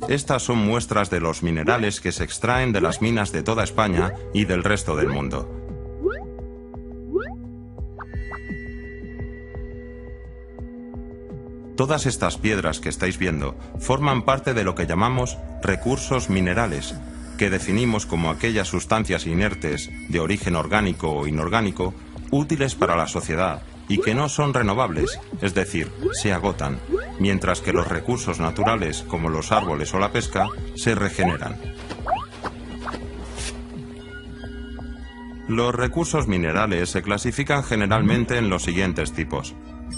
Estas son muestras de los minerales que se extraen de las minas de toda España y del resto del mundo. Todas estas piedras que estáis viendo forman parte de lo que llamamos recursos minerales, que definimos como aquellas sustancias inertes de origen orgánico o inorgánico útiles para la sociedad y que no son renovables, es decir, se agotan, mientras que los recursos naturales como los árboles o la pesca se regeneran. Los recursos minerales se clasifican generalmente en los siguientes tipos: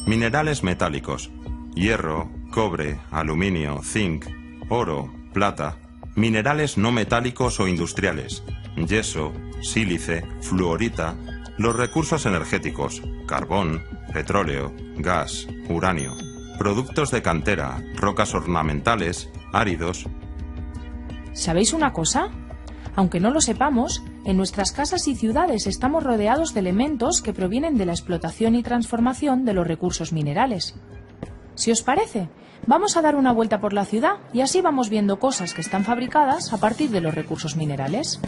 minerales metálicos: hierro, cobre, aluminio, zinc, oro, plata. Minerales no metálicos o industriales: yeso, sílice, fluorita. Los recursos energéticos: carbón, petróleo, gas, uranio. Productos de cantera: rocas ornamentales, áridos. ¿Sabéis una cosa? Aunque no lo sepamos, en nuestras casas y ciudades estamos rodeados de elementos que provienen de la explotación y transformación de los recursos minerales. Si os parece, vamos a dar una vuelta por la ciudad y así vamos viendo cosas que están fabricadas a partir de los recursos minerales.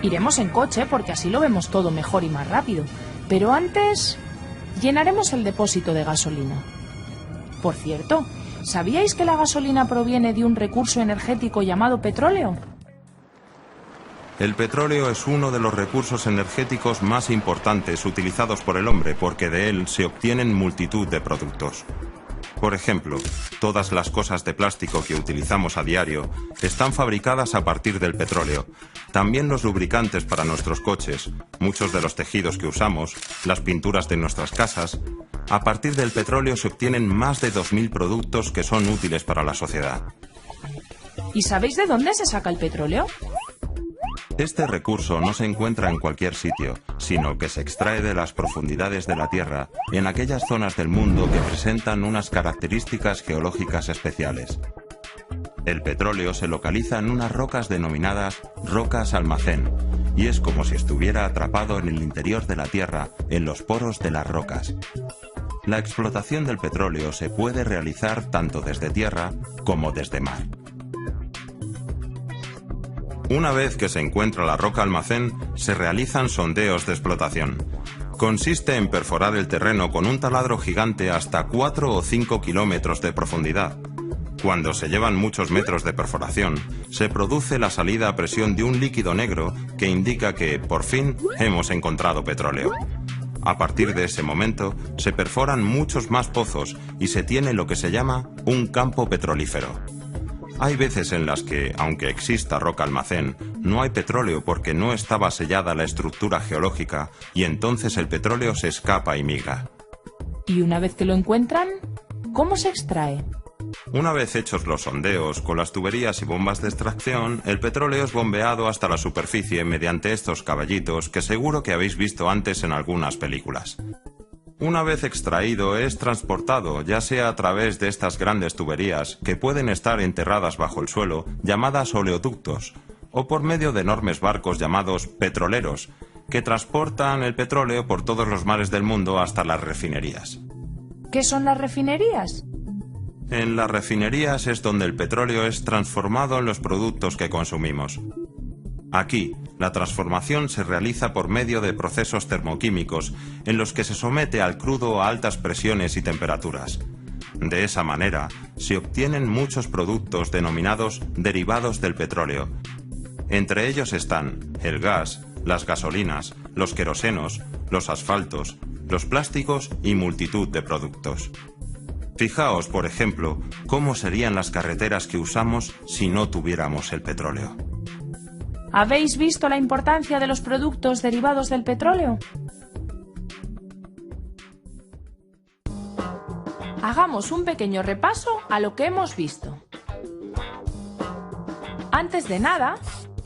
Iremos en coche porque así lo vemos todo mejor y más rápido. Pero antes llenaremos el depósito de gasolina. Por cierto, ¿sabíais que la gasolina proviene de un recurso energético llamado petróleo? El petróleo es uno de los recursos energéticos más importantes utilizados por el hombre porque de él se obtienen multitud de productos. Por ejemplo, todas las cosas de plástico que utilizamos a diario están fabricadas a partir del petróleo. También los lubricantes para nuestros coches, muchos de los tejidos que usamos, las pinturas de nuestras casas. A partir del petróleo se obtienen más de 2000 productos que son útiles para la sociedad. ¿Y sabéis de dónde se saca el petróleo? Este recurso no se encuentra en cualquier sitio, sino que se extrae de las profundidades de la Tierra en aquellas zonas del mundo que presentan unas características geológicas especiales. El petróleo se localiza en unas rocas denominadas rocas almacén, y es como si estuviera atrapado en el interior de la Tierra, en los poros de las rocas. La explotación del petróleo se puede realizar tanto desde tierra como desde mar. Una vez que se encuentra la roca almacén, se realizan sondeos de explotación. Consiste en perforar el terreno con un taladro gigante hasta 4 o 5 kilómetros de profundidad. Cuando se llevan muchos metros de perforación, se produce la salida a presión de un líquido negro que indica que, por fin, hemos encontrado petróleo. A partir de ese momento, se perforan muchos más pozos y se tiene lo que se llama un campo petrolífero. Hay veces en las que, aunque exista roca almacén, no hay petróleo porque no estaba sellada la estructura geológica y entonces el petróleo se escapa y migra. Y una vez que lo encuentran, ¿cómo se extrae? Una vez hechos los sondeos con las tuberías y bombas de extracción, el petróleo es bombeado hasta la superficie mediante estos caballitos que seguro que habéis visto antes en algunas películas. Una vez extraído es transportado, ya sea a través de estas grandes tuberías que pueden estar enterradas bajo el suelo, llamadas oleoductos, o por medio de enormes barcos llamados petroleros, que transportan el petróleo por todos los mares del mundo hasta las refinerías. ¿Qué son las refinerías? En las refinerías es donde el petróleo es transformado en los productos que consumimos. Aquí, la transformación se realiza por medio de procesos termoquímicos en los que se somete al crudo a altas presiones y temperaturas. De esa manera, se obtienen muchos productos denominados derivados del petróleo. Entre ellos están el gas, las gasolinas, los querosenos, los asfaltos, los plásticos y multitud de productos. Fijaos, por ejemplo, cómo serían las carreteras que usamos si no tuviéramos el petróleo. ¿Habéis visto la importancia de los productos derivados del petróleo? Hagamos un pequeño repaso a lo que hemos visto. Antes de nada,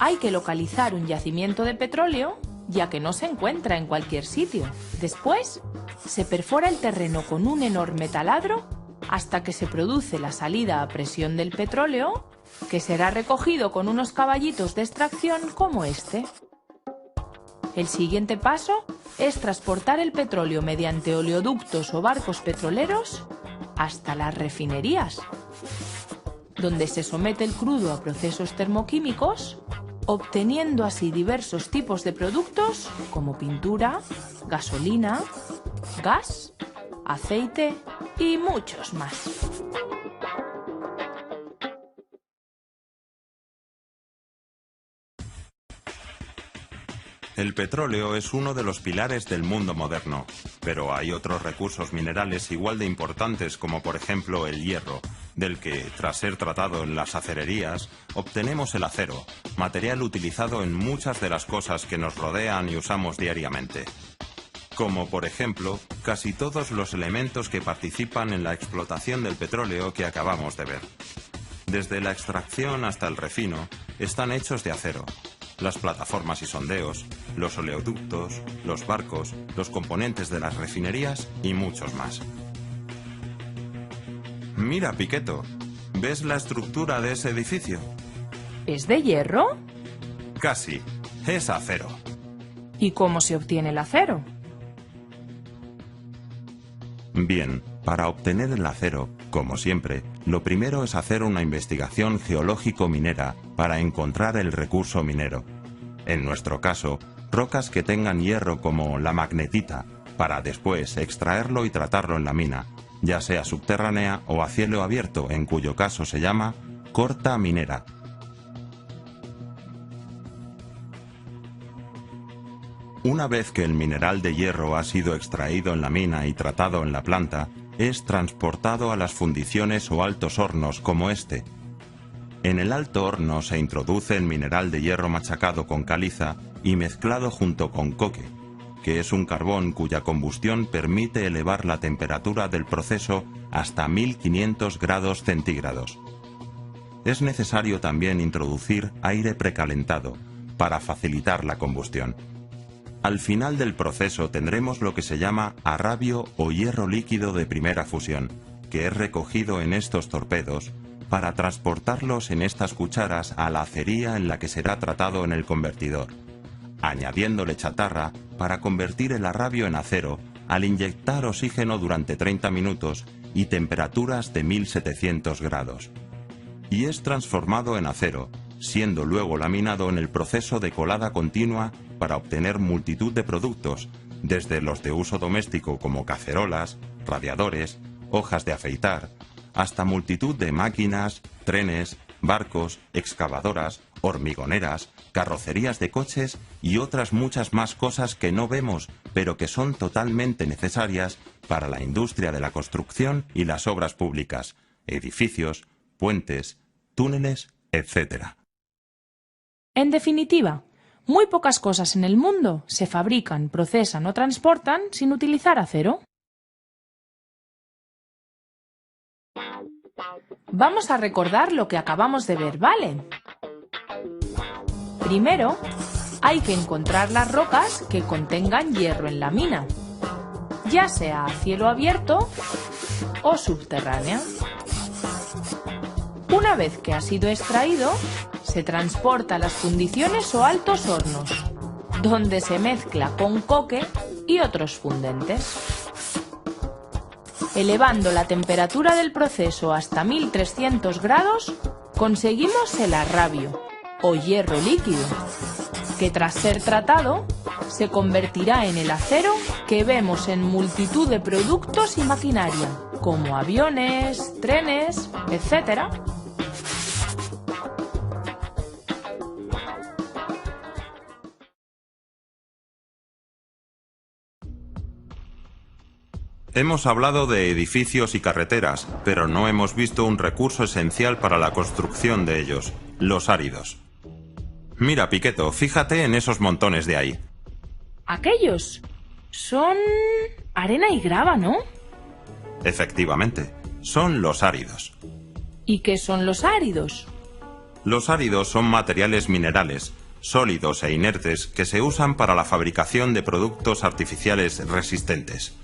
hay que localizar un yacimiento de petróleo, ya que no se encuentra en cualquier sitio. Después, se perfora el terreno con un enorme taladro hasta que se produce la salida a presión del petróleo, que será recogido con unos caballitos de extracción como este. El siguiente paso es transportar el petróleo mediante oleoductos o barcos petroleros hasta las refinerías, donde se somete el crudo a procesos termoquímicos, obteniendo así diversos tipos de productos como pintura, gasolina, gas, aceite y muchos más. El petróleo es uno de los pilares del mundo moderno, pero hay otros recursos minerales igual de importantes como por ejemplo el hierro, del que, tras ser tratado en las acererías, obtenemos el acero, material utilizado en muchas de las cosas que nos rodean y usamos diariamente. Como por ejemplo, casi todos los elementos que participan en la explotación del petróleo que acabamos de ver. Desde la extracción hasta el refino, están hechos de acero. Las plataformas y sondeos, los oleoductos, los barcos, los componentes de las refinerías y muchos más. Mira, Piqueto, ¿ves la estructura de ese edificio? ¿Es de hierro? Casi, es acero. ¿Y cómo se obtiene el acero? Bien, para obtener el acero, como siempre, lo primero es hacer una investigación geológico-minera para encontrar el recurso minero. En nuestro caso, rocas que tengan hierro como la magnetita, para después extraerlo y tratarlo en la mina, ya sea subterránea o a cielo abierto, en cuyo caso se llama corta minera. Una vez que el mineral de hierro ha sido extraído en la mina y tratado en la planta, es transportado a las fundiciones o altos hornos como este. En el alto horno se introduce el mineral de hierro machacado con caliza y mezclado junto con coque, que es un carbón cuya combustión permite elevar la temperatura del proceso hasta 1500 grados centígrados. Es necesario también introducir aire precalentado para facilitar la combustión. Al final del proceso tendremos lo que se llama arrabio o hierro líquido de primera fusión, que es recogido en estos torpedos para transportarlos en estas cucharas a la acería en la que será tratado en el convertidor, añadiéndole chatarra para convertir el arrabio en acero al inyectar oxígeno durante 30 minutos y temperaturas de 1700 grados. Y es transformado en acero, siendo luego laminado en el proceso de colada continua para obtener multitud de productos, desde los de uso doméstico como cacerolas, radiadores, hojas de afeitar, hasta multitud de máquinas, trenes, barcos, excavadoras, hormigoneras, carrocerías de coches y otras muchas más cosas que no vemos, pero que son totalmente necesarias para la industria de la construcción y las obras públicas, edificios, puentes, túneles, etc. En definitiva, muy pocas cosas en el mundo se fabrican, procesan o transportan sin utilizar acero. Vamos a recordar lo que acabamos de ver, ¿vale? Primero, hay que encontrar las rocas que contengan hierro en la mina, ya sea a cielo abierto o subterránea. Una vez que ha sido extraído, se transporta a las fundiciones o altos hornos, donde se mezcla con coque y otros fundentes. Elevando la temperatura del proceso hasta 1300 grados, conseguimos el arrabio, o hierro líquido, que tras ser tratado, se convertirá en el acero que vemos en multitud de productos y maquinaria, como aviones, trenes, etc. Hemos hablado de edificios y carreteras, pero no hemos visto un recurso esencial para la construcción de ellos, los áridos. Mira, Piqueto, fíjate en esos montones de ahí. Aquellos son arena y grava, ¿no? Efectivamente, son los áridos. ¿Y qué son los áridos? Los áridos son materiales minerales, sólidos e inertes que se usan para la fabricación de productos artificiales resistentes.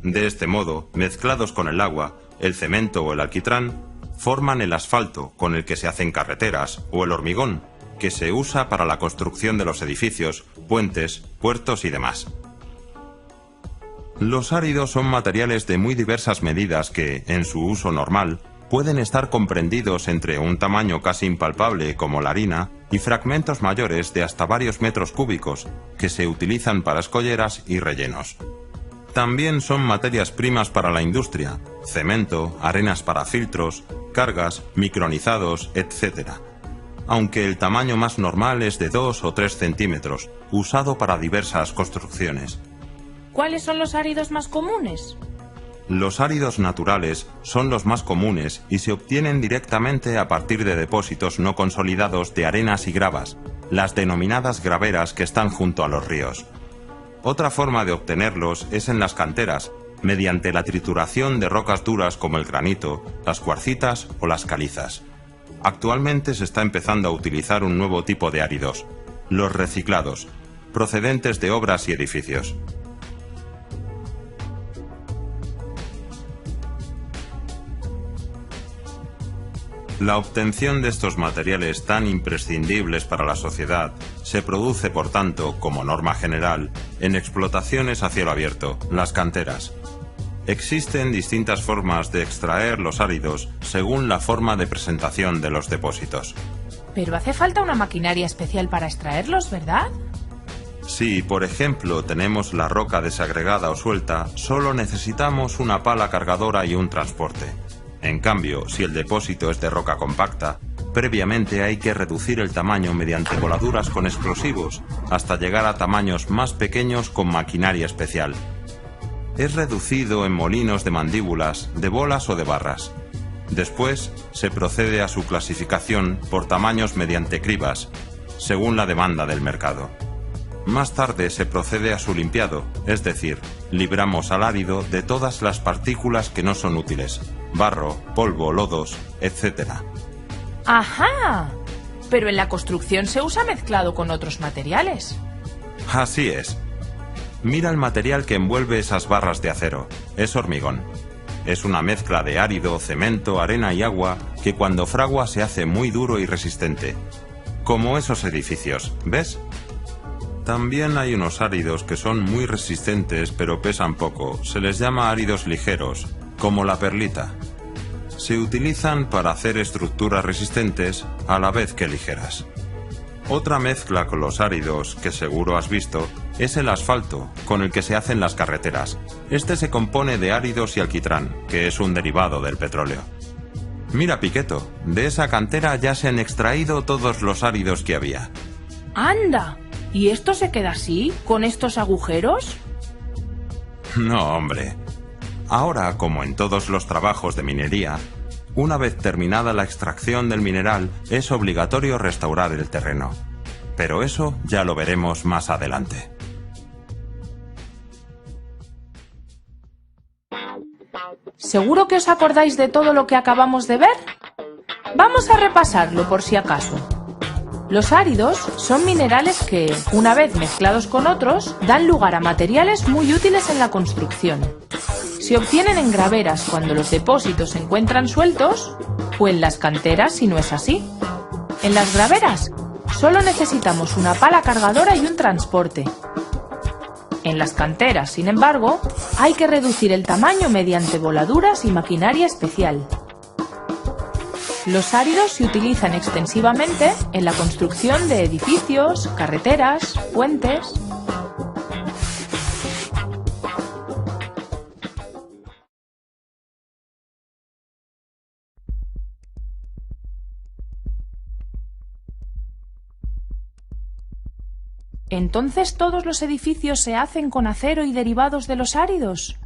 De este modo, mezclados con el agua, el cemento o el alquitrán, forman el asfalto con el que se hacen carreteras o el hormigón, que se usa para la construcción de los edificios, puentes, puertos y demás. Los áridos son materiales de muy diversas medidas que, en su uso normal, pueden estar comprendidos entre un tamaño casi impalpable como la harina y fragmentos mayores de hasta varios metros cúbicos que se utilizan para escolleras y rellenos. También son materias primas para la industria, cemento, arenas para filtros, cargas, micronizados, etc. Aunque el tamaño más normal es de 2 o 3 centímetros, usado para diversas construcciones. ¿Cuáles son los áridos más comunes? Los áridos naturales son los más comunes y se obtienen directamente a partir de depósitos no consolidados de arenas y gravas, las denominadas graveras que están junto a los ríos. Otra forma de obtenerlos es en las canteras, mediante la trituración de rocas duras como el granito, las cuarcitas o las calizas. Actualmente se está empezando a utilizar un nuevo tipo de áridos, los reciclados, procedentes de obras y edificios. La obtención de estos materiales tan imprescindibles para la sociedad se produce, por tanto, como norma general, en explotaciones a cielo abierto, las canteras. Existen distintas formas de extraer los áridos según la forma de presentación de los depósitos. Pero hace falta una maquinaria especial para extraerlos, ¿verdad? Si, por ejemplo, tenemos la roca desagregada o suelta, solo necesitamos una pala cargadora y un transporte. En cambio, si el depósito es de roca compacta, previamente hay que reducir el tamaño mediante voladuras con explosivos hasta llegar a tamaños más pequeños con maquinaria especial. Es reducido en molinos de mandíbulas, de bolas o de barras. Después, se procede a su clasificación por tamaños mediante cribas, según la demanda del mercado. Más tarde se procede a su limpiado, es decir, libramos al árido de todas las partículas que no son útiles, barro, polvo, lodos, etc. ¡Ajá! Pero en la construcción se usa mezclado con otros materiales. Así es. Mira el material que envuelve esas barras de acero. Es hormigón. Es una mezcla de árido, cemento, arena y agua que cuando fragua se hace muy duro y resistente. Como esos edificios, ¿ves? También hay unos áridos que son muy resistentes pero pesan poco. Se les llama áridos ligeros, como la perlita. Se utilizan para hacer estructuras resistentes a la vez que ligeras. Otra mezcla con los áridos, que seguro has visto, es el asfalto, con el que se hacen las carreteras. Este se compone de áridos y alquitrán, que es un derivado del petróleo. Mira, Piqueto, de esa cantera ya se han extraído todos los áridos que había. ¡Anda! ¿Y esto se queda así, con estos agujeros? No, hombre. Ahora, como en todos los trabajos de minería, una vez terminada la extracción del mineral, es obligatorio restaurar el terreno. Pero eso ya lo veremos más adelante. ¿Seguro que os acordáis de todo lo que acabamos de ver? Vamos a repasarlo por si acaso. Los áridos son minerales que, una vez mezclados con otros, dan lugar a materiales muy útiles en la construcción. Se obtienen en graveras cuando los depósitos se encuentran sueltos o en las canteras si no es así. En las graveras solo necesitamos una pala cargadora y un transporte. En las canteras, sin embargo, hay que reducir el tamaño mediante voladuras y maquinaria especial. Los áridos se utilizan extensivamente en la construcción de edificios, carreteras, puentes. ¿Entonces todos los edificios se hacen con acero y derivados de los áridos?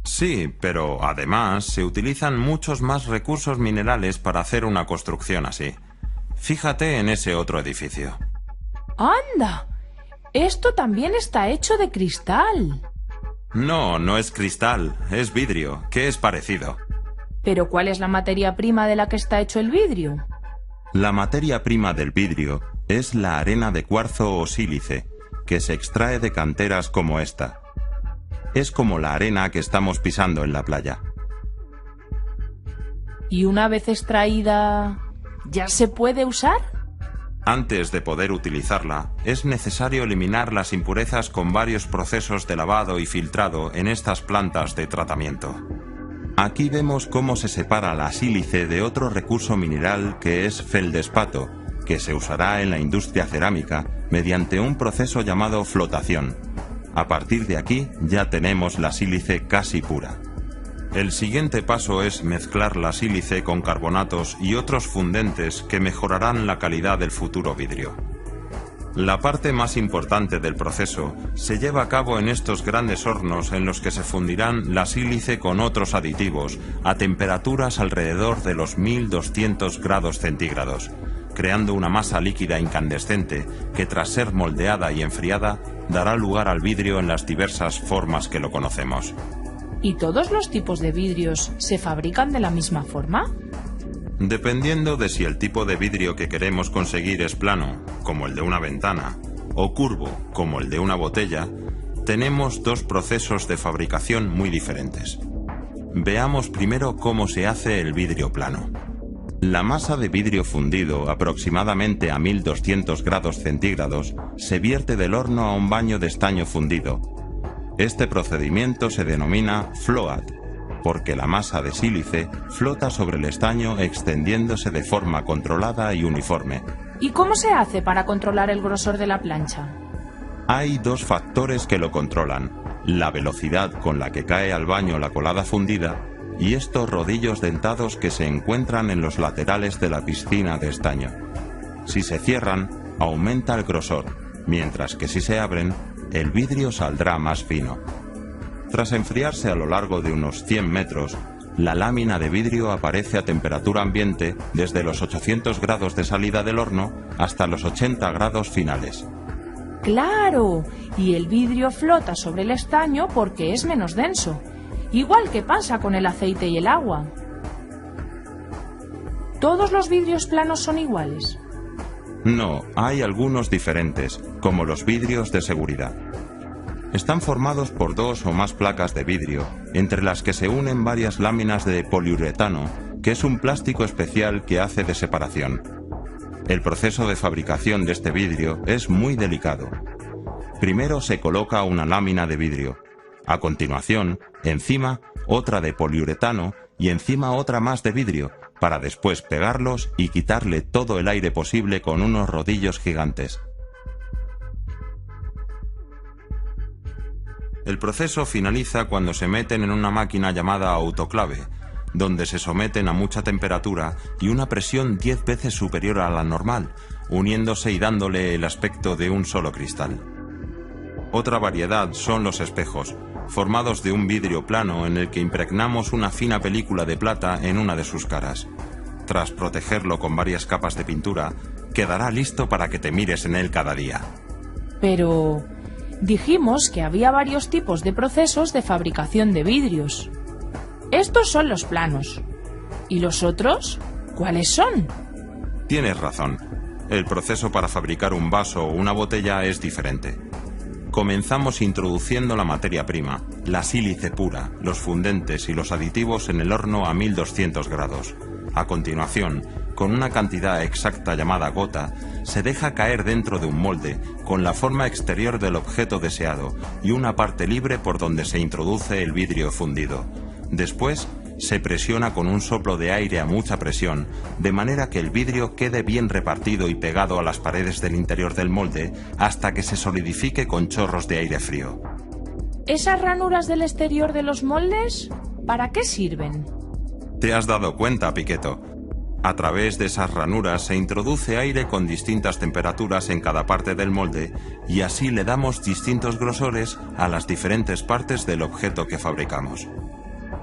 Sí, pero además se utilizan muchos más recursos minerales para hacer una construcción así. Fíjate en ese otro edificio. ¡Anda! Esto también está hecho de cristal. No, no es cristal, es vidrio, que es parecido. ¿Pero cuál es la materia prima de la que está hecho el vidrio? La materia prima del vidrio es la arena de cuarzo o sílice, que se extrae de canteras como esta. Es como la arena que estamos pisando en la playa. ¿Y una vez extraída, ya se puede usar? Antes de poder utilizarla, es necesario eliminar las impurezas con varios procesos de lavado y filtrado en estas plantas de tratamiento. Aquí vemos cómo se separa la sílice de otro recurso mineral que es feldespato, que se usará en la industria cerámica mediante un proceso llamado flotación. A partir de aquí ya tenemos la sílice casi pura. El siguiente paso es mezclar la sílice con carbonatos y otros fundentes que mejorarán la calidad del futuro vidrio. La parte más importante del proceso se lleva a cabo en estos grandes hornos en los que se fundirán la sílice con otros aditivos a temperaturas alrededor de los 1200 grados centígrados, creando una masa líquida incandescente que, tras ser moldeada y enfriada, dará lugar al vidrio en las diversas formas que lo conocemos. ¿Y todos los tipos de vidrios se fabrican de la misma forma? Dependiendo de si el tipo de vidrio que queremos conseguir es plano, como el de una ventana, o curvo, como el de una botella, tenemos dos procesos de fabricación muy diferentes. Veamos primero cómo se hace el vidrio plano. La masa de vidrio fundido, aproximadamente a 1200 grados centígrados, se vierte del horno a un baño de estaño fundido. Este procedimiento se denomina float, porque la masa de sílice flota sobre el estaño extendiéndose de forma controlada y uniforme. ¿Y cómo se hace para controlar el grosor de la plancha? Hay dos factores que lo controlan: la velocidad con la que cae al baño la colada fundida y estos rodillos dentados que se encuentran en los laterales de la piscina de estaño. Si se cierran, aumenta el grosor, mientras que si se abren, el vidrio saldrá más fino. Tras enfriarse a lo largo de unos 100 metros, la lámina de vidrio aparece a temperatura ambiente desde los 800 grados de salida del horno hasta los 80 grados finales. ¡Claro! Y el vidrio flota sobre el estaño porque es menos denso, igual que pasa con el aceite y el agua. ¿Todos los vidrios planos son iguales? No, hay algunos diferentes, como los vidrios de seguridad. Están formados por dos o más placas de vidrio, entre las que se unen varias láminas de poliuretano, que es un plástico especial que hace de separación. El proceso de fabricación de este vidrio es muy delicado. Primero se coloca una lámina de vidrio. A continuación, encima, otra de poliuretano y encima otra más de vidrio, para después pegarlos y quitarle todo el aire posible con unos rodillos gigantes. El proceso finaliza cuando se meten en una máquina llamada autoclave, donde se someten a mucha temperatura y una presión 10 veces superior a la normal, uniéndose y dándole el aspecto de un solo cristal. Otra variedad son los espejos, formados de un vidrio plano en el que impregnamos una fina película de plata en una de sus caras. Tras protegerlo con varias capas de pintura, quedará listo para que te mires en él cada día. Pero dijimos que había varios tipos de procesos de fabricación de vidrios. Estos son los planos. ¿Y los otros? ¿Cuáles son? Tienes razón. El proceso para fabricar un vaso o una botella es diferente. Comenzamos introduciendo la materia prima, la sílice pura, los fundentes y los aditivos en el horno a 1200 grados. A continuación, con una cantidad exacta llamada gota, se deja caer dentro de un molde, con la forma exterior del objeto deseado y una parte libre por donde se introduce el vidrio fundido. Después, se presiona con un soplo de aire a mucha presión, de manera que el vidrio quede bien repartido y pegado a las paredes del interior del molde hasta que se solidifique con chorros de aire frío. ¿Esas ranuras del exterior de los moldes, para qué sirven? ¿Te has dado cuenta, Piqueto? A través de esas ranuras se introduce aire con distintas temperaturas en cada parte del molde y así le damos distintos grosores a las diferentes partes del objeto que fabricamos.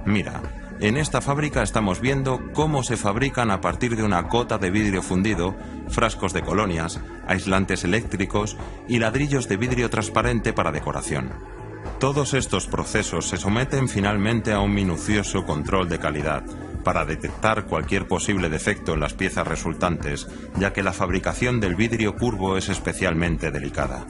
Mira, En esta fábrica estamos viendo cómo se fabrican a partir de una cota de vidrio fundido, frascos de colonias, aislantes eléctricos y ladrillos de vidrio transparente para decoración. Todos estos procesos se someten finalmente a un minucioso control de calidad para detectar cualquier posible defecto en las piezas resultantes, ya que la fabricación del vidrio curvo es especialmente delicada.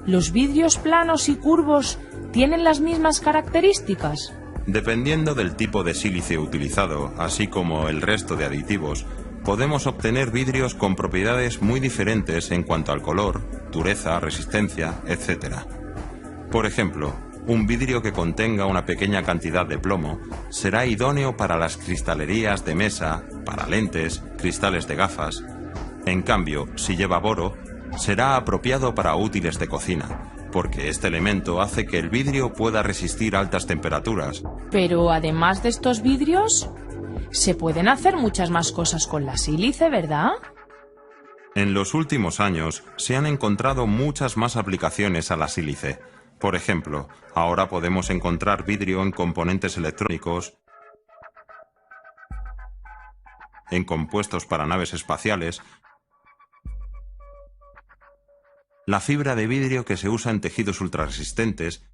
¿Los vidrios planos y curvos tienen las mismas características? Dependiendo del tipo de sílice utilizado, así como el resto de aditivos, podemos obtener vidrios con propiedades muy diferentes en cuanto al color, dureza, resistencia, etc. Por ejemplo, un vidrio que contenga una pequeña cantidad de plomo será idóneo para las cristalerías de mesa, para lentes, cristales de gafas. En cambio, si lleva boro, será apropiado para útiles de cocina, porque este elemento hace que el vidrio pueda resistir altas temperaturas. Pero además de estos vidrios, se pueden hacer muchas más cosas con la sílice, ¿verdad? En los últimos años se han encontrado muchas más aplicaciones a la sílice. Por ejemplo, ahora podemos encontrar vidrio en componentes electrónicos, en compuestos para naves espaciales, la fibra de vidrio que se usa en tejidos ultrarresistentes.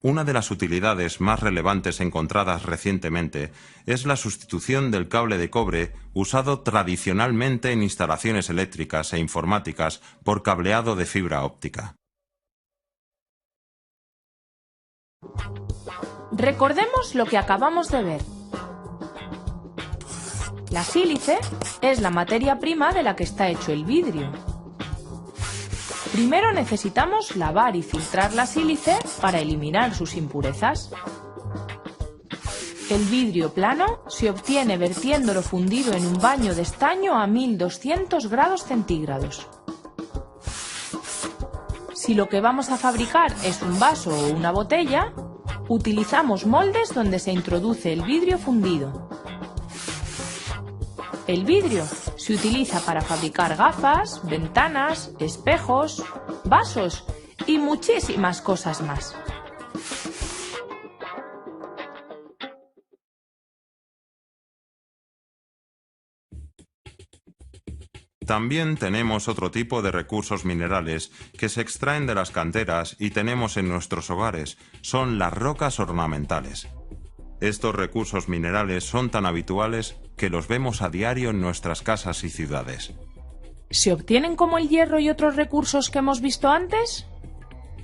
Una de las utilidades más relevantes encontradas recientemente es la sustitución del cable de cobre usado tradicionalmente en instalaciones eléctricas e informáticas por cableado de fibra óptica. Recordemos lo que acabamos de ver. La sílice es la materia prima de la que está hecho el vidrio. Primero necesitamos lavar y filtrar la sílice para eliminar sus impurezas. El vidrio plano se obtiene vertiéndolo fundido en un baño de estaño a 1200 grados centígrados. Si lo que vamos a fabricar es un vaso o una botella, utilizamos moldes donde se introduce el vidrio fundido. El vidrio se utiliza para fabricar gafas, ventanas, espejos, vasos y muchísimas cosas más. También tenemos otro tipo de recursos minerales que se extraen de las canteras y tenemos en nuestros hogares. Son las rocas ornamentales. Estos recursos minerales son tan habituales que los vemos a diario en nuestras casas y ciudades. ¿Se obtienen como el hierro y otros recursos que hemos visto antes?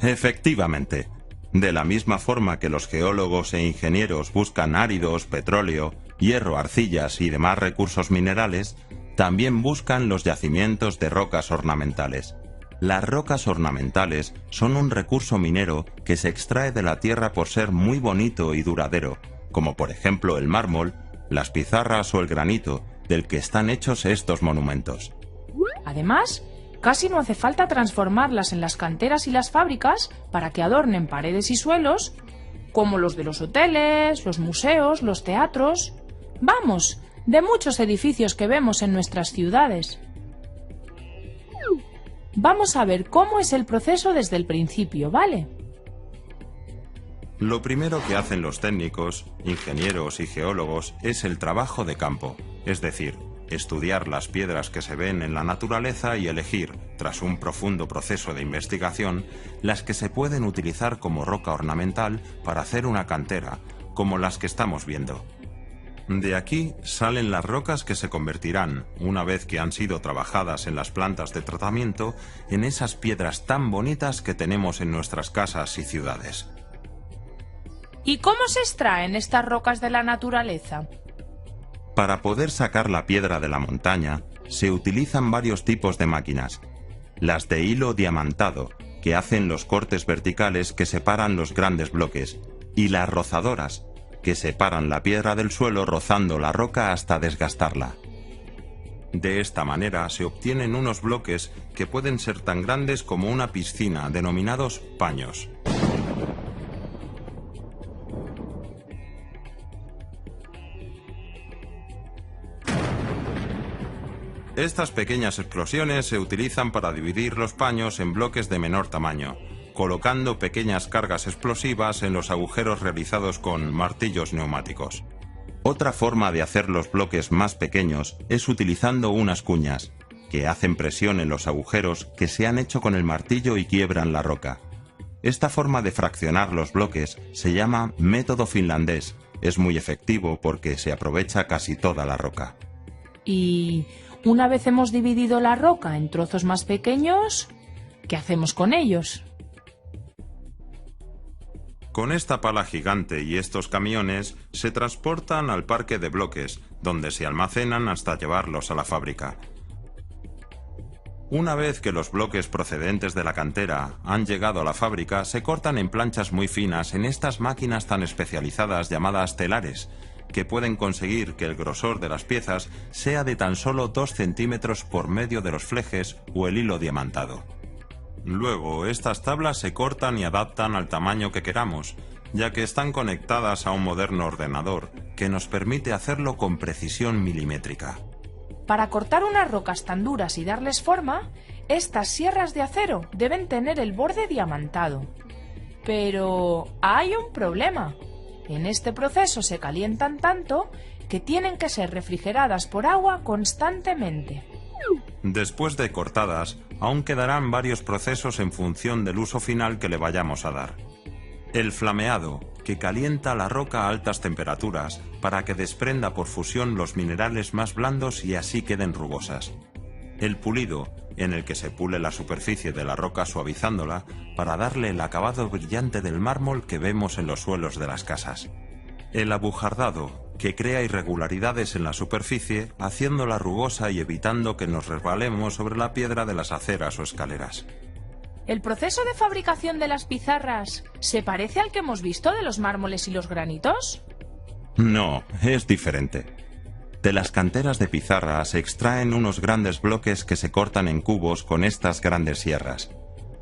Efectivamente. De la misma forma que los geólogos e ingenieros buscan áridos, petróleo, hierro, arcillas y demás recursos minerales, también buscan los yacimientos de rocas ornamentales. Las rocas ornamentales son un recurso minero que se extrae de la tierra por ser muy bonito y duradero, como por ejemplo el mármol, las pizarras o el granito, del que están hechos estos monumentos. Además, casi no hace falta transformarlas en las canteras y las fábricas para que adornen paredes y suelos, como los de los hoteles, los museos, los teatros. Vamos, de muchos edificios que vemos en nuestras ciudades. Vamos a ver cómo es el proceso desde el principio, ¿vale? Lo primero que hacen los técnicos, ingenieros y geólogos es el trabajo de campo, es decir, estudiar las piedras que se ven en la naturaleza y elegir, tras un profundo proceso de investigación, las que se pueden utilizar como roca ornamental para hacer una cantera, como las que estamos viendo. De aquí salen las rocas que se convertirán, una vez que han sido trabajadas en las plantas de tratamiento, en esas piedras tan bonitas que tenemos en nuestras casas y ciudades. ¿Y cómo se extraen estas rocas de la naturaleza? Para poder sacar la piedra de la montaña, se utilizan varios tipos de máquinas. Las de hilo diamantado, que hacen los cortes verticales que separan los grandes bloques, y las rozadoras, que separan la piedra del suelo rozando la roca hasta desgastarla. De esta manera se obtienen unos bloques que pueden ser tan grandes como una piscina, denominados paños. Estas pequeñas explosiones se utilizan para dividir los paños en bloques de menor tamaño, colocando pequeñas cargas explosivas en los agujeros realizados con martillos neumáticos. Otra forma de hacer los bloques más pequeños es utilizando unas cuñas, que hacen presión en los agujeros que se han hecho con el martillo y quiebran la roca. Esta forma de fraccionar los bloques se llama método finlandés. Es muy efectivo porque se aprovecha casi toda la roca. Y una vez hemos dividido la roca en trozos más pequeños, ¿qué hacemos con ellos? Con esta pala gigante y estos camiones se transportan al parque de bloques, donde se almacenan hasta llevarlos a la fábrica. Una vez que los bloques procedentes de la cantera han llegado a la fábrica, se cortan en planchas muy finas en estas máquinas tan especializadas llamadas telares, que pueden conseguir que el grosor de las piezas sea de tan solo 2 centímetros por medio de los flejes o el hilo diamantado. Luego, estas tablas se cortan y adaptan al tamaño que queramos, ya que están conectadas a un moderno ordenador que nos permite hacerlo con precisión milimétrica. Para cortar unas rocas tan duras y darles forma, estas sierras de acero deben tener el borde diamantado. Pero hay un problema. En este proceso se calientan tanto que tienen que ser refrigeradas por agua constantemente. Después de cortadas, aún quedarán varios procesos en función del uso final que le vayamos a dar. El flameado, que calienta la roca a altas temperaturas para que desprenda por fusión los minerales más blandos y así queden rugosas. El pulido, en el que se pule la superficie de la roca suavizándola para darle el acabado brillante del mármol que vemos en los suelos de las casas. El abujardado, que crea irregularidades en la superficie, haciéndola rugosa y evitando que nos resbalemos sobre la piedra de las aceras o escaleras. ¿El proceso de fabricación de las pizarras se parece al que hemos visto de los mármoles y los granitos? No, es diferente. De las canteras de pizarra se extraen unos grandes bloques que se cortan en cubos con estas grandes sierras.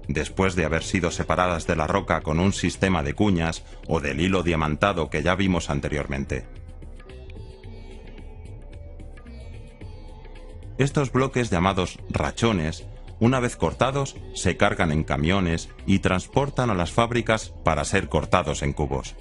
Después de haber sido separadas de la roca con un sistema de cuñas o del hilo diamantado que ya vimos anteriormente. Estos bloques llamados rachones, una vez cortados, se cargan en camiones y transportan a las fábricas para ser cortados en cubos.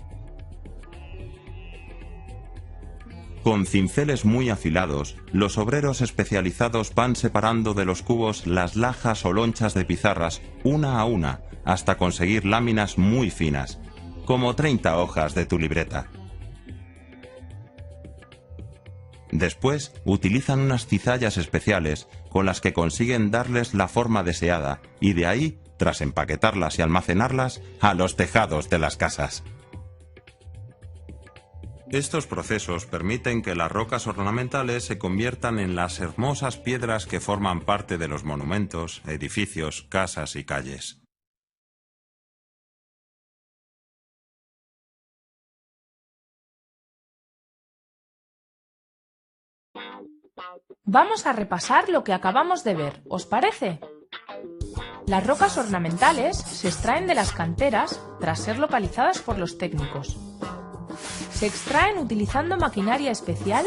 Con cinceles muy afilados, los obreros especializados van separando de los cubos las lajas o lonchas de pizarras una a una hasta conseguir láminas muy finas, como 30 hojas de tu libreta. Después utilizan unas cizallas especiales con las que consiguen darles la forma deseada y de ahí, tras empaquetarlas y almacenarlas, a los tejados de las casas. Estos procesos permiten que las rocas ornamentales se conviertan en las hermosas piedras que forman parte de los monumentos, edificios, casas y calles. Vamos a repasar lo que acabamos de ver, ¿os parece? Las rocas ornamentales se extraen de las canteras tras ser localizadas por los técnicos. Se extraen utilizando maquinaria especial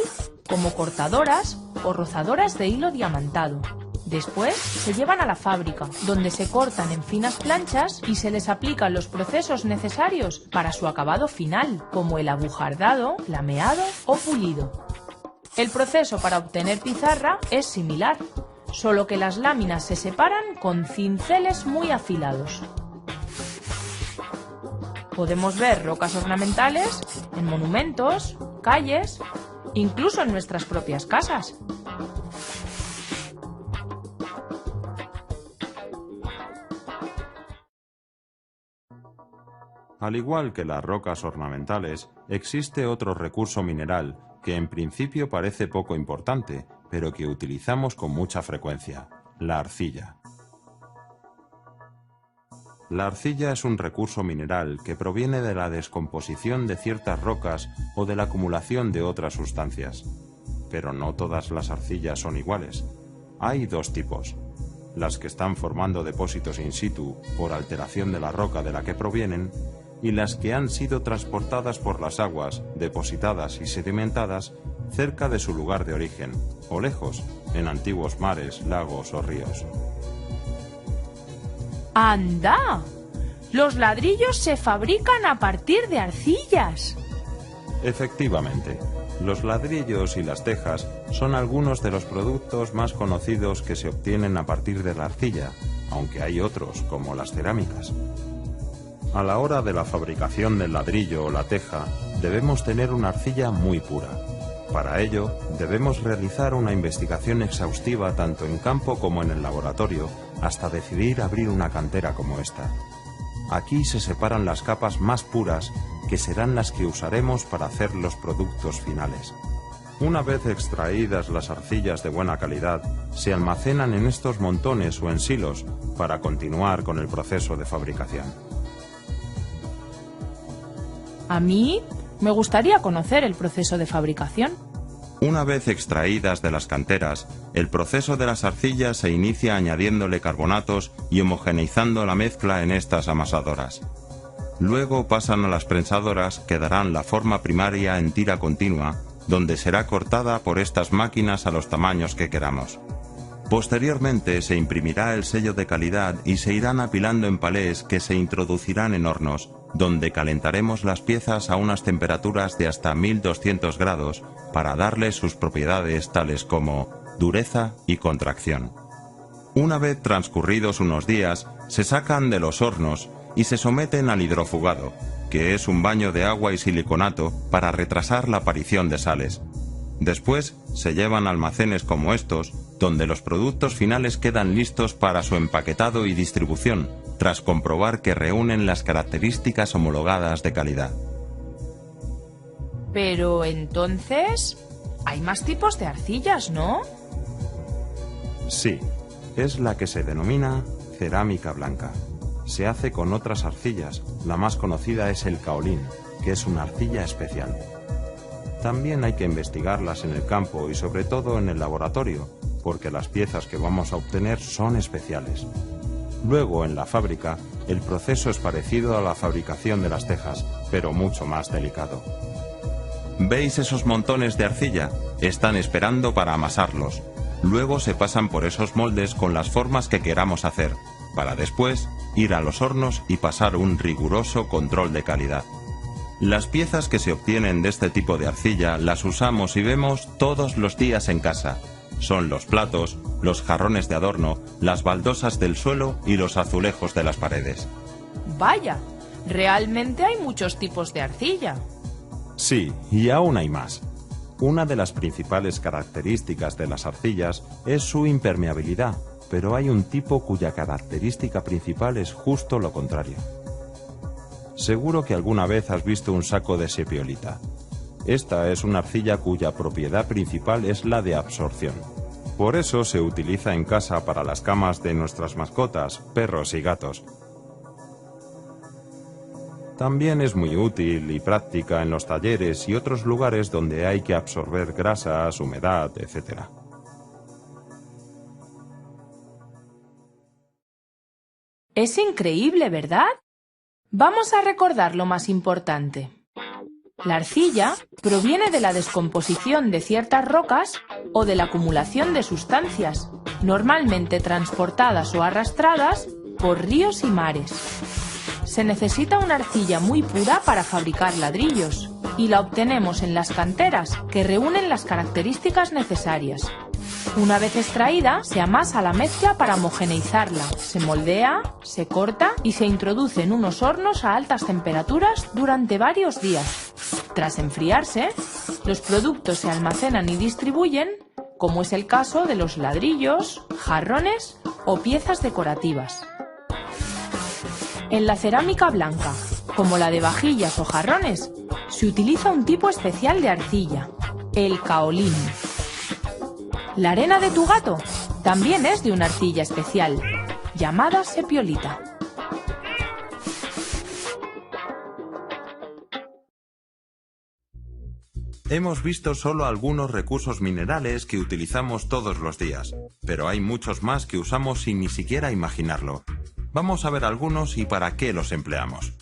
como cortadoras o rozadoras de hilo diamantado. Después se llevan a la fábrica, donde se cortan en finas planchas y se les aplican los procesos necesarios para su acabado final, como el abujardado, lameado o pulido. El proceso para obtener pizarra es similar, solo que las láminas se separan con cinceles muy afilados. Podemos ver rocas ornamentales en monumentos, calles, incluso en nuestras propias casas. Al igual que las rocas ornamentales, existe otro recurso mineral que en principio parece poco importante, pero que utilizamos con mucha frecuencia: la arcilla. La arcilla es un recurso mineral que proviene de la descomposición de ciertas rocas o de la acumulación de otras sustancias. Pero no todas las arcillas son iguales. Hay dos tipos: las que están formando depósitos in situ por alteración de la roca de la que provienen, y las que han sido transportadas por las aguas, depositadas y sedimentadas cerca de su lugar de origen, o lejos, en antiguos mares, lagos o ríos. ¡Anda! Los ladrillos se fabrican a partir de arcillas. Efectivamente, los ladrillos y las tejas son algunos de los productos más conocidos que se obtienen a partir de la arcilla, aunque hay otros, como las cerámicas. A la hora de la fabricación del ladrillo o la teja, debemos tener una arcilla muy pura. Para ello, debemos realizar una investigación exhaustiva tanto en campo como en el laboratorio, hasta decidir abrir una cantera como esta. Aquí se separan las capas más puras, que serán las que usaremos para hacer los productos finales. Una vez extraídas las arcillas de buena calidad, se almacenan en estos montones o en silos para continuar con el proceso de fabricación. A mí me gustaría conocer el proceso de fabricación. Una vez extraídas de las canteras, el proceso de las arcillas se inicia añadiéndole carbonatos y homogeneizando la mezcla en estas amasadoras. Luego pasan a las prensadoras que darán la forma primaria en tira continua, donde será cortada por estas máquinas a los tamaños que queramos. Posteriormente se imprimirá el sello de calidad y se irán apilando en palés que se introducirán en hornos, donde calentaremos las piezas a unas temperaturas de hasta 1200 grados para darles sus propiedades tales como dureza y contracción. Una vez transcurridos unos días, se sacan de los hornos y se someten al hidrofugado, que es un baño de agua y siliconato para retrasar la aparición de sales. Después se llevan a almacenes como estos, donde los productos finales quedan listos para su empaquetado y distribución, tras comprobar que reúnen las características homologadas de calidad. Pero entonces, hay más tipos de arcillas, ¿no? Sí, es la que se denomina cerámica blanca. Se hace con otras arcillas, la más conocida es el caolín, que es una arcilla especial. También hay que investigarlas en el campo y sobre todo en el laboratorio, porque las piezas que vamos a obtener son especiales. Luego, en la fábrica, el proceso es parecido a la fabricación de las tejas, pero mucho más delicado. ¿Veis esos montones de arcilla? Están esperando para amasarlos. Luego se pasan por esos moldes con las formas que queramos hacer, para después ir a los hornos y pasar un riguroso control de calidad. Las piezas que se obtienen de este tipo de arcilla las usamos y vemos todos los días en casa. Son los platos, los jarrones de adorno, las baldosas del suelo y los azulejos de las paredes. Vaya, realmente hay muchos tipos de arcilla. Sí, y aún hay más. Una de las principales características de las arcillas es su impermeabilidad, pero hay un tipo cuya característica principal es justo lo contrario. Seguro que alguna vez has visto un saco de sepiolita. Esta es una arcilla cuya propiedad principal es la de absorción. Por eso se utiliza en casa para las camas de nuestras mascotas, perros y gatos. También es muy útil y práctica en los talleres y otros lugares donde hay que absorber grasas, humedad, etc. Es increíble, ¿verdad? Vamos a recordar lo más importante. La arcilla proviene de la descomposición de ciertas rocas o de la acumulación de sustancias, normalmente transportadas o arrastradas por ríos y mares. Se necesita una arcilla muy pura para fabricar ladrillos, y la obtenemos en las canteras, que reúnen las características necesarias. Una vez extraída, se amasa la mezcla para homogeneizarla, se moldea, se corta y se introduce en unos hornos a altas temperaturas durante varios días. Tras enfriarse, los productos se almacenan y distribuyen, como es el caso de los ladrillos, jarrones o piezas decorativas. En la cerámica blanca, como la de vajillas o jarrones, se utiliza un tipo especial de arcilla, el caolín. La arena de tu gato también es de una arcilla especial, llamada sepiolita. Hemos visto solo algunos recursos minerales que utilizamos todos los días, pero hay muchos más que usamos sin ni siquiera imaginarlo. Vamos a ver algunos y para qué los empleamos.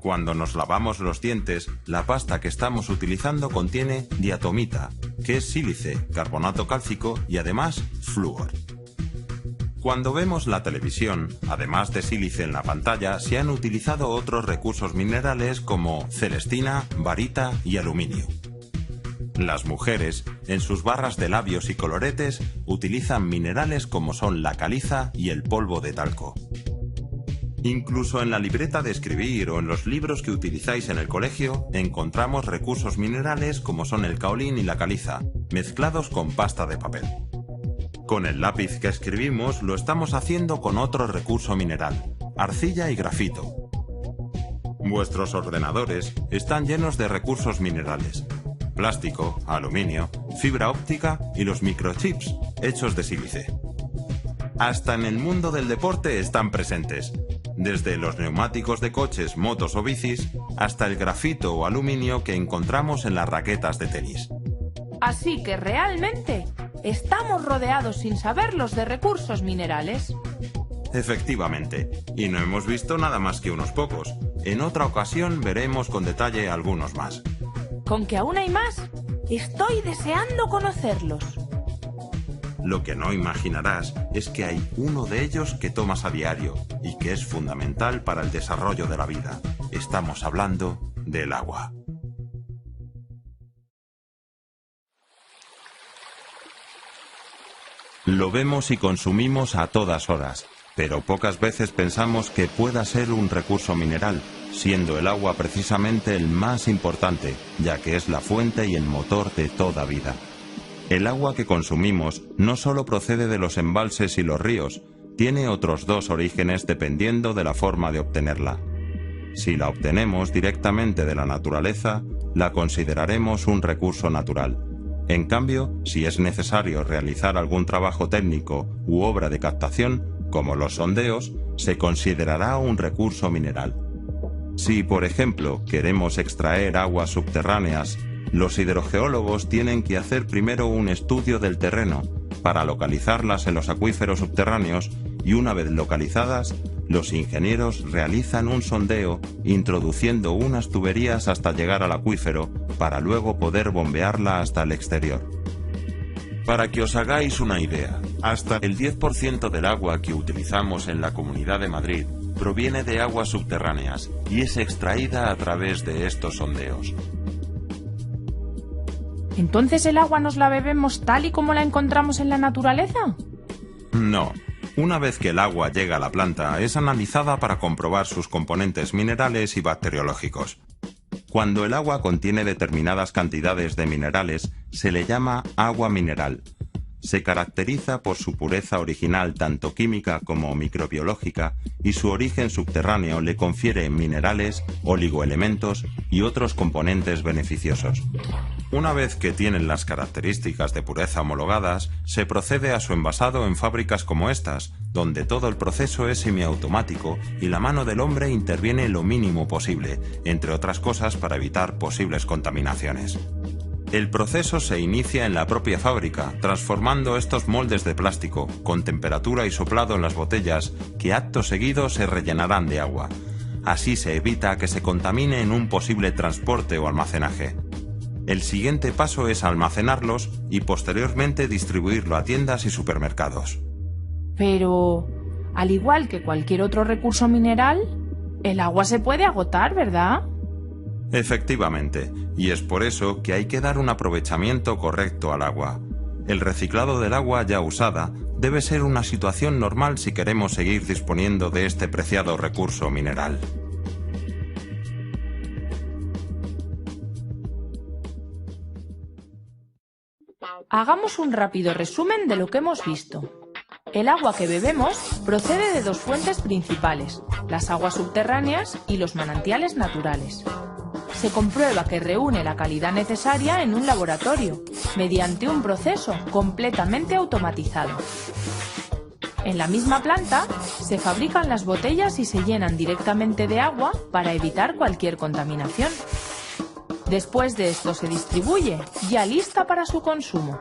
Cuando nos lavamos los dientes, la pasta que estamos utilizando contiene diatomita, que es sílice, carbonato cálcico y además flúor. Cuando vemos la televisión, además de sílice en la pantalla, se han utilizado otros recursos minerales como celestina, barita y aluminio. Las mujeres, en sus barras de labios y coloretes, utilizan minerales como son la caliza y el polvo de talco. Incluso en la libreta de escribir o en los libros que utilizáis en el colegio, encontramos recursos minerales como son el caolín y la caliza, mezclados con pasta de papel. Con el lápiz que escribimos lo estamos haciendo con otro recurso mineral, arcilla y grafito. Vuestros ordenadores están llenos de recursos minerales: plástico, aluminio, fibra óptica y los microchips hechos de sílice. Hasta en el mundo del deporte están presentes, desde los neumáticos de coches, motos o bicis, hasta el grafito o aluminio que encontramos en las raquetas de tenis. Así que realmente estamos rodeados sin saberlos de recursos minerales. Efectivamente, y no hemos visto nada más que unos pocos. En otra ocasión veremos con detalle algunos más. ¿Con que aún hay más? Estoy deseando conocerlos. Lo que no imaginarás es que hay uno de ellos que tomas a diario y que es fundamental para el desarrollo de la vida. Estamos hablando del agua. Lo vemos y consumimos a todas horas, pero pocas veces pensamos que pueda ser un recurso mineral, siendo el agua precisamente el más importante, ya que es la fuente y el motor de toda vida. El agua que consumimos no solo procede de los embalses y los ríos, tiene otros dos orígenes dependiendo de la forma de obtenerla. Si la obtenemos directamente de la naturaleza, la consideraremos un recurso natural. En cambio, si es necesario realizar algún trabajo técnico u obra de captación, como los sondeos, se considerará un recurso mineral. Si, por ejemplo, queremos extraer aguas subterráneas, los hidrogeólogos tienen que hacer primero un estudio del terreno para localizarlas en los acuíferos subterráneos y una vez localizadas, los ingenieros realizan un sondeo introduciendo unas tuberías hasta llegar al acuífero para luego poder bombearla hasta el exterior. Para que os hagáis una idea, hasta el 10% del agua que utilizamos en la Comunidad de Madrid proviene de aguas subterráneas y es extraída a través de estos sondeos. ¿Entonces el agua nos la bebemos tal y como la encontramos en la naturaleza? No. Una vez que el agua llega a la planta, es analizada para comprobar sus componentes minerales y bacteriológicos. Cuando el agua contiene determinadas cantidades de minerales, se le llama agua mineral. Se caracteriza por su pureza original tanto química como microbiológica y su origen subterráneo le confiere minerales, oligoelementos y otros componentes beneficiosos. Una vez que tienen las características de pureza homologadas, se procede a su envasado en fábricas como estas, donde todo el proceso es semiautomático y la mano del hombre interviene lo mínimo posible, entre otras cosas para evitar posibles contaminaciones. El proceso se inicia en la propia fábrica, transformando estos moldes de plástico, con temperatura y soplado en las botellas, que acto seguido se rellenarán de agua. Así se evita que se contamine en un posible transporte o almacenaje. El siguiente paso es almacenarlos y posteriormente distribuirlo a tiendas y supermercados. Pero, al igual que cualquier otro recurso mineral, el agua se puede agotar, ¿verdad? Efectivamente, y es por eso que hay que dar un aprovechamiento correcto al agua. El reciclado del agua ya usada debe ser una situación normal si queremos seguir disponiendo de este preciado recurso mineral. Hagamos un rápido resumen de lo que hemos visto. El agua que bebemos procede de dos fuentes principales, las aguas subterráneas y los manantiales naturales. Se comprueba que reúne la calidad necesaria en un laboratorio, mediante un proceso completamente automatizado. En la misma planta se fabrican las botellas y se llenan directamente de agua para evitar cualquier contaminación. Después de esto se distribuye, ya lista para su consumo.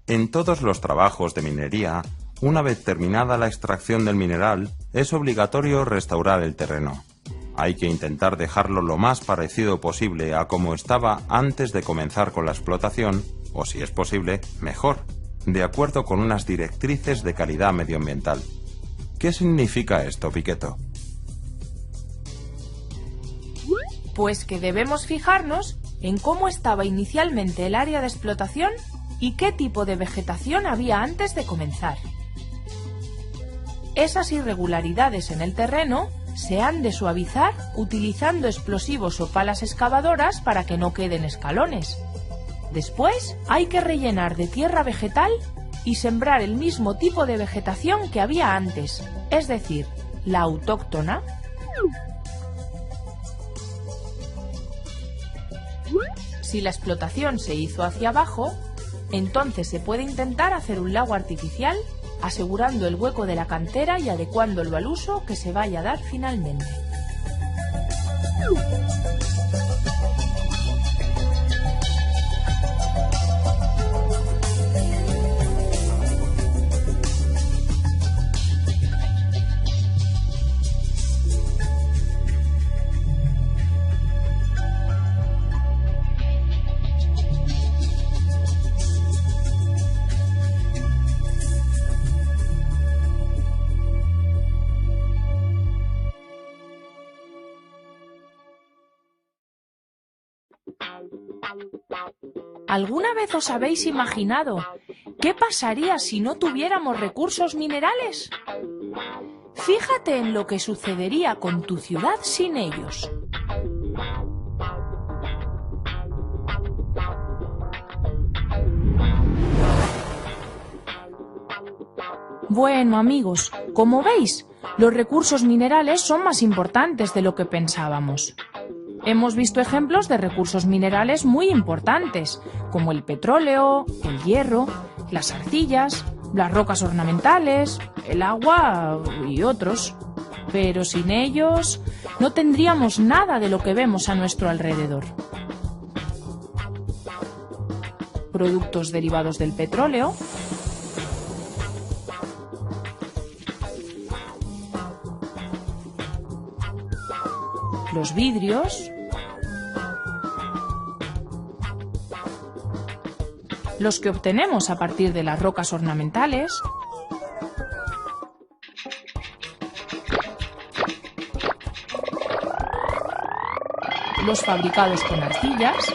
En todos los trabajos de minería, una vez terminada la extracción del mineral, es obligatorio restaurar el terreno. Hay que intentar dejarlo lo más parecido posible a como estaba antes de comenzar con la explotación, o si es posible, mejor, de acuerdo con unas directrices de calidad medioambiental. ¿Qué significa esto, Piqueto? Pues que debemos fijarnos en cómo estaba inicialmente el área de explotación y qué tipo de vegetación había antes de comenzar. Esas irregularidades en el terreno se han de suavizar utilizando explosivos o palas excavadoras para que no queden escalones. Después hay que rellenar de tierra vegetal y sembrar el mismo tipo de vegetación que había antes, es decir, la autóctona. Si la explotación se hizo hacia abajo, entonces se puede intentar hacer un lago artificial, asegurando el hueco de la cantera y adecuándolo al uso que se vaya a dar finalmente. ¿Alguna vez os habéis imaginado qué pasaría si no tuviéramos recursos minerales? Fíjate en lo que sucedería con tu ciudad sin ellos. Bueno, amigos, como veis, los recursos minerales son más importantes de lo que pensábamos. Hemos visto ejemplos de recursos minerales muy importantes, como el petróleo, el hierro, las arcillas, las rocas ornamentales, el agua y otros. Pero sin ellos no tendríamos nada de lo que vemos a nuestro alrededor. Productos derivados del petróleo, los vidrios, los que obtenemos a partir de las rocas ornamentales, los fabricados con arcillas,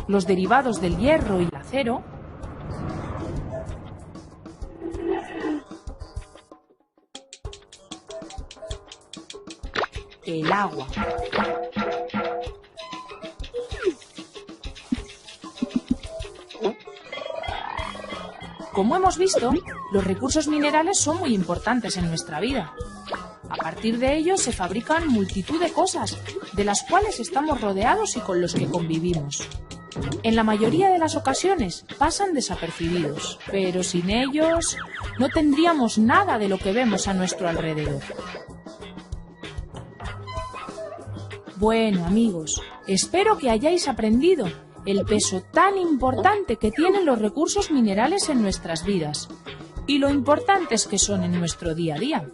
los derivados del hierro y el acero, el agua. Como hemos visto, los recursos minerales son muy importantes en nuestra vida. A partir de ellos se fabrican multitud de cosas, de las cuales estamos rodeados y con los que convivimos. En la mayoría de las ocasiones pasan desapercibidos, pero sin ellos no tendríamos nada de lo que vemos a nuestro alrededor. Bueno, amigos, espero que hayáis aprendido el peso tan importante que tienen los recursos minerales en nuestras vidas y lo importantes que son en nuestro día a día.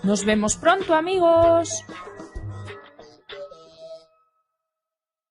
¡Nos vemos pronto, amigos!